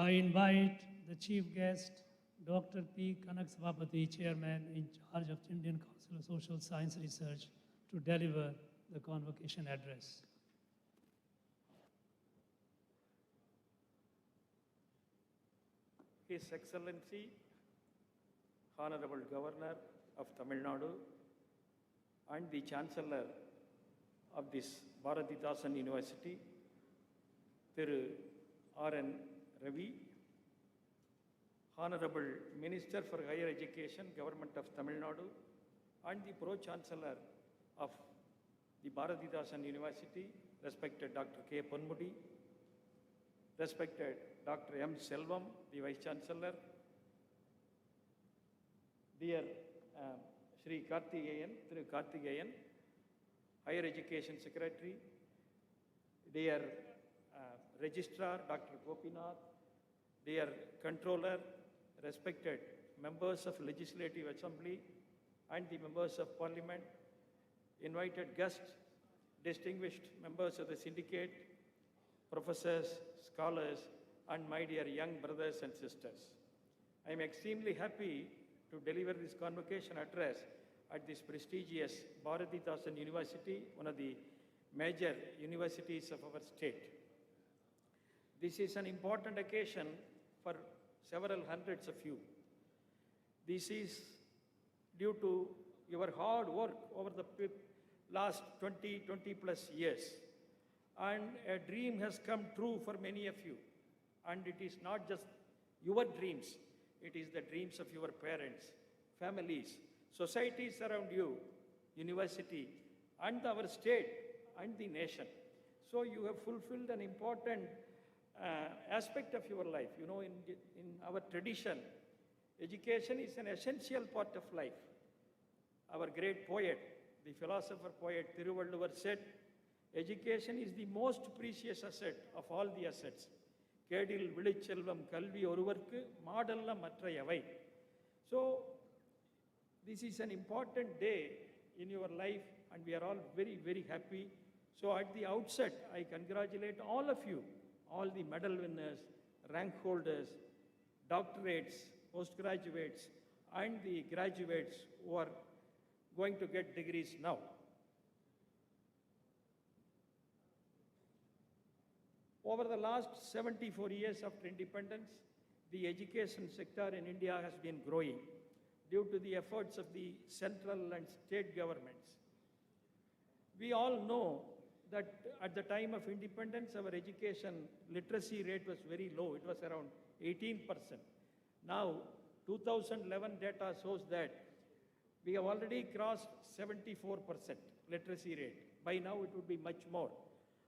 I invite the chief guest, Dr. P.Kanagasabapathi, Chairman in charge of Indian Council of Social Science Research, to deliver the convocation address. His Excellency, Honorable Governor of Tamil Nadu and the Chancellor of this Bharathidasan University, Thiru R.N. Ravi, Honorable Minister for Higher Education, Government of Tamil Nadu, and the Pro-Chancellor of the Bharathidasan University, respected Dr. K. Ponmudi, respected Dr. M. Selvam, the Vice-Chancellor, dear Shri Karthigeyan, Thiru Karthigeyan, Higher Education Secretary, dear Registrar Dr. Gopinath, dear Controller, respected members of Legislative Assembly and the members of Parliament, invited guests, distinguished members of the syndicate, professors, scholars, and my dear young brothers and sisters. I am extremely happy to deliver this convocation address at this prestigious Bharathidasan University, one of the major universities of our state. This is an important occasion for several hundreds of you. This is due to your hard work over the last 20 plus years. And a dream has come true for many of you. And it is not just your dreams, it is the dreams of your parents, families, societies around you, university, and our state and the nation. So you have fulfilled an important aspect of your life. You know, in our tradition, education is an essential part of life. Our great poet, the philosopher poet Thiruvalluvar said, education is the most precious asset of all the assets. Kedil vilichelvam kalvi oruvarku madalla matrayavai. So this is an important day in your life and we are all very, very happy. So at the outset, I congratulate all of you, all the medal winners, rank holders, doctorates, postgraduates, and the graduates who are going to get degrees now. Over the last 74 years after independence, the education sector in India has been growing due to the efforts of the central and state governments. We all know that at the time of independence, our education literacy rate was very low. It was around 18%. Now, 2011 data shows that we have already crossed 74% literacy rate. By now, it would be much more.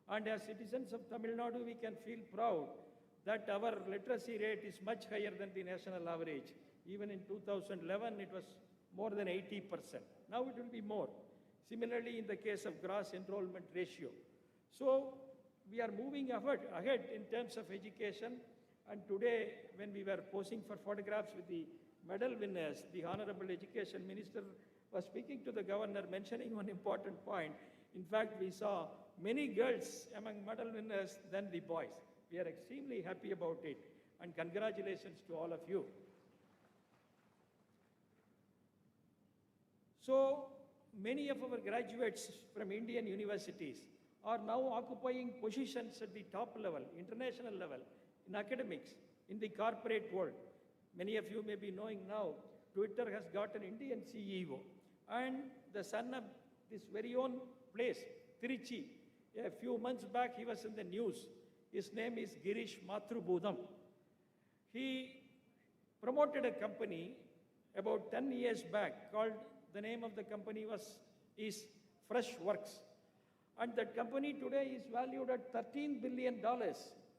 And as citizens of Tamil Nadu, we can feel proud that our literacy rate is much higher than the national average. Even in 2011, it was more than 80%. Now it will be more. Similarly, in the case of gross enrollment ratio. So we are moving ahead in terms of education. And today, when we were posing for photographs with the medal winners, the Honorable Education Minister was speaking to the Governor, mentioning one important point. In fact, we saw many girls among medal winners than the boys. We are extremely happy about it. And congratulations to all of you. So many of our graduates from Indian universities are now occupying positions at the top level, international level, in academics, in the corporate world. Many of you may be knowing now, Twitter has got an Indian CEO. And the son of this very own place, Trichy, a few months back he was in the news. His name is Girish Mathrubudham. He promoted a company about 10 years back called, the name of the company is Fresh Works. And that company today is valued at $13 billion.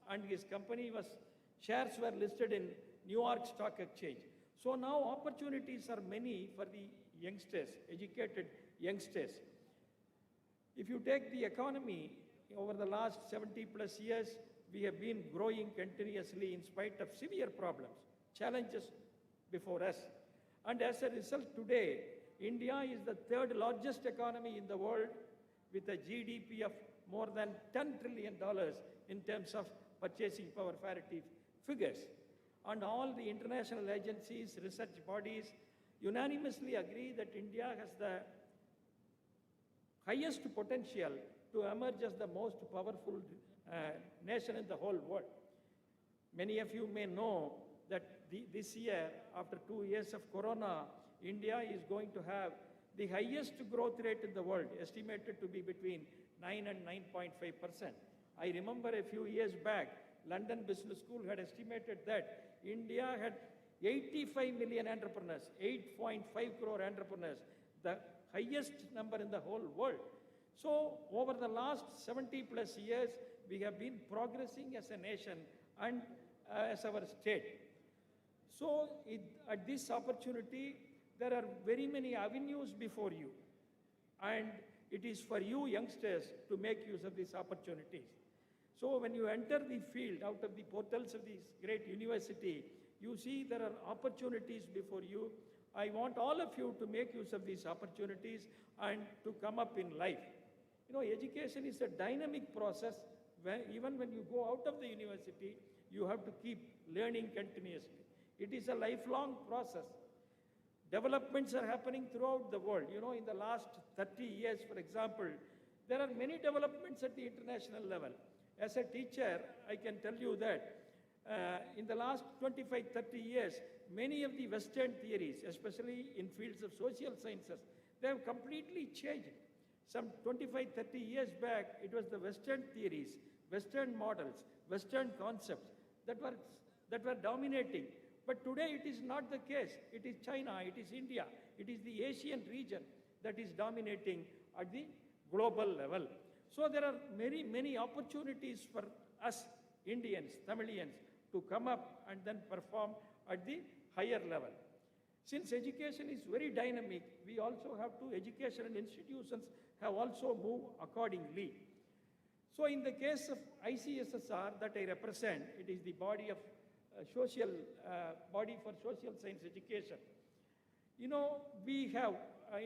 And his company shares were listed in New York Stock Exchange. So now opportunities are many for the youngsters, educated youngsters. If you take the economy, over the last 70 plus years, we have been growing continuously in spite of severe problems, challenges before us. And as a result, today, India is the third largest economy in the world with a GDP of more than $10 trillion in terms of purchasing power parity, figures. And all the international agencies, research bodies unanimously agree that India has the highest potential to emerge as the most powerful nation in the whole world. Many of you may know that this year, after 2 years of corona, India is going to have the highest growth rate in the world, estimated to be between 9 and 9.5%. I remember a few years back, London Business School had estimated that India had 85 million entrepreneurs, 8.5 crore entrepreneurs, the highest number in the whole world. So over the last 70 plus years, we have been progressing as a nation and as our state. So at this opportunity, there are very many avenues before you. And it is for you youngsters to make use of these opportunities. So when you enter the field out of the portals of this great university, you see there are opportunities before you. I want all of you to make use of these opportunities and to come up in life. You know, education is a dynamic process. Even when you go out of the university, you have to keep learning continuously. It is a lifelong process. Developments are happening throughout the world. You know, in the last 30 years, for example, there are many developments at the international level. As a teacher, I can tell you that in the last 25, 30 years, many of the Western theories, especially in fields of social sciences, they have completely changed. Some 25, 30 years back, it was the Western theories, Western models, Western concepts that were dominating. But today it is not the case. It is China, it is India, it is the Asian region that is dominating at the global level. So there are many, many opportunities for us Indians, Tamilians, to come up and then perform at the higher level. Since education is very dynamic, we also have to, educational institutions have also moved accordingly. So in the case of ICSSR that I represent, it is the body of body for social science education. You know, we have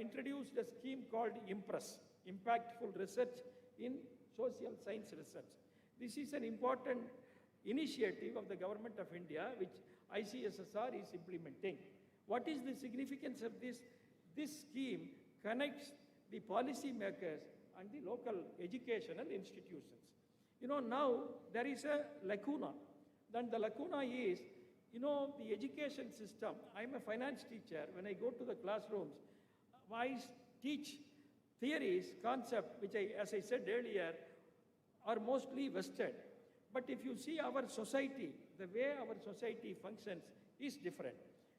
introduced a scheme called IMPRESS, Impactful Research in Social Science Research. This is an important initiative of the Government of India, which ICSSR is implementing. What is the significance of this? This scheme connects the policy makers and the local educational institutions. You know, now there is a lacuna. Then the lacuna is, you know, the education system. I'm a finance teacher. When I go to the classrooms, I teach theories, concepts, which as I said earlier, are mostly Western. But if you see our society, the way our society functions is different.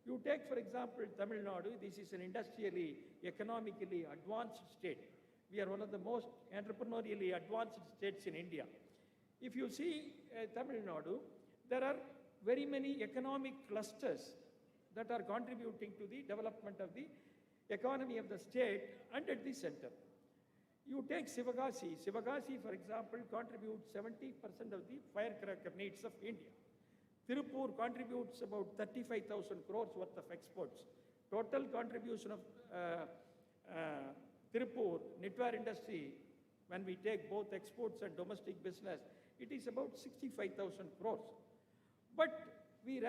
You take, for example, Tamil Nadu. This is an industrially, economically advanced state. We are one of the most entrepreneurially advanced states in India. If you see Tamil Nadu, there are very many economic clusters that are contributing to the development of the economy of the state and at the center. You take Sivagasi. Sivagasi, for example, contributes 70% of the firecracker needs of India. Tirupur contributes about 35,000 crores worth of exports. Total contribution of Tirupur, knitwear industry, when we take both exports and domestic business, it is about 65,000 crores. But we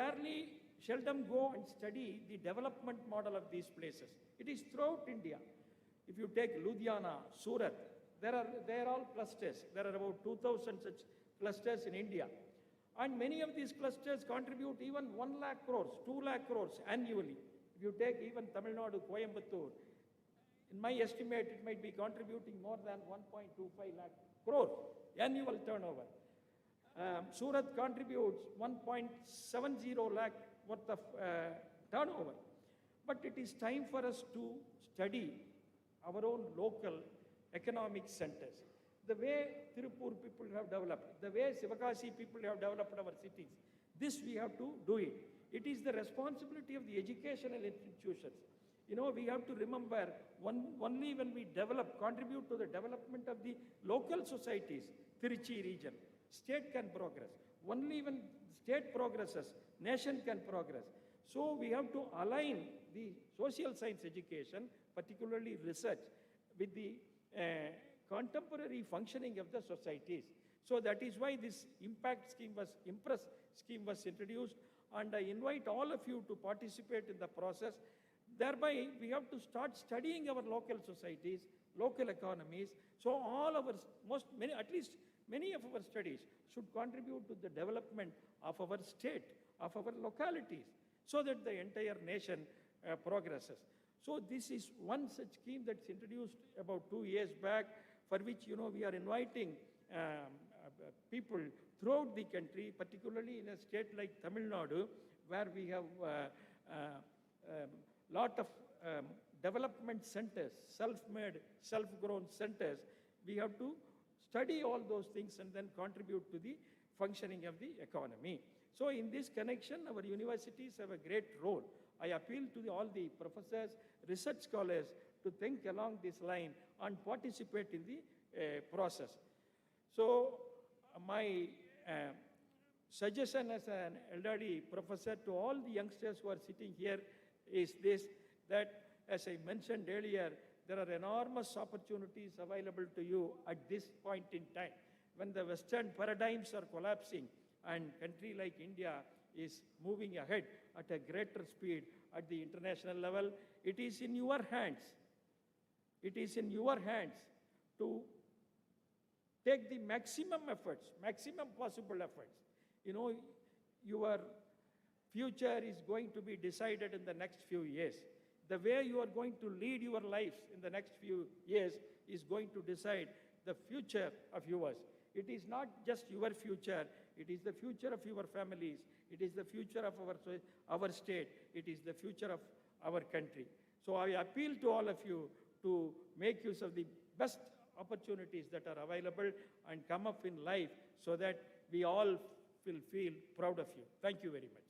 seldom go and study the development model of these places. It is throughout India. If you take Ludhiana, Surat, they are all clusters. There are about 2,000 such clusters in India. And many of these clusters contribute even 1 lakh crores, 2 lakh crores annually. If you take even Tamil Nadu, Coimbatore, in my estimate, it might be contributing more than 1.25 lakh crore annual turnover. Surat contributes 1.70 lakh worth of turnover. But it is time for us to study our own local economic centers. The way Tirupur people have developed, the way Sivagasi people have developed our cities, this we have to do it. It is the responsibility of the educational institutions. You know, we have to remember, only when we contribute to the development of the local societies, Tiruchi region, state can progress. Only when state progresses, nation can progress. So we have to align the social science education, particularly research, with the contemporary functioning of the societies. So that is why this Impress scheme was introduced, and I invite all of you to participate in the process. Thereby, we have to start studying our local societies, local economies. So all our, at least many of our studies should contribute to the development of our state, of our localities, so that the entire nation progresses. So this is one such scheme that's introduced about 2 years back, for which, we are inviting people throughout the country, particularly in a state like Tamil Nadu, where we have lot of development centers, self-made, self-grown centers. We have to study all those things and then contribute to the functioning of the economy. So in this connection, our universities have a great role. I appeal to all the professors, research scholars to think along this line and participate in the process. So my suggestion as an elderly professor to all the youngsters who are sitting here is this, that as I mentioned earlier, there are enormous opportunities available to you at this point in time. When the Western paradigms are collapsing and country like India is moving ahead at a greater speed at the international level, it is in your hands. It is in your hands to take the maximum efforts, maximum possible efforts. Your future is going to be decided in the next few years. The way you are going to lead your lives in the next few years is going to decide the future of yours. It is not just your future, it is the future of your families, it is the future of our state, it is the future of our country. So I appeal to all of you to make use of the best opportunities that are available and come up in life so that we all will feel proud of you. Thank you very much.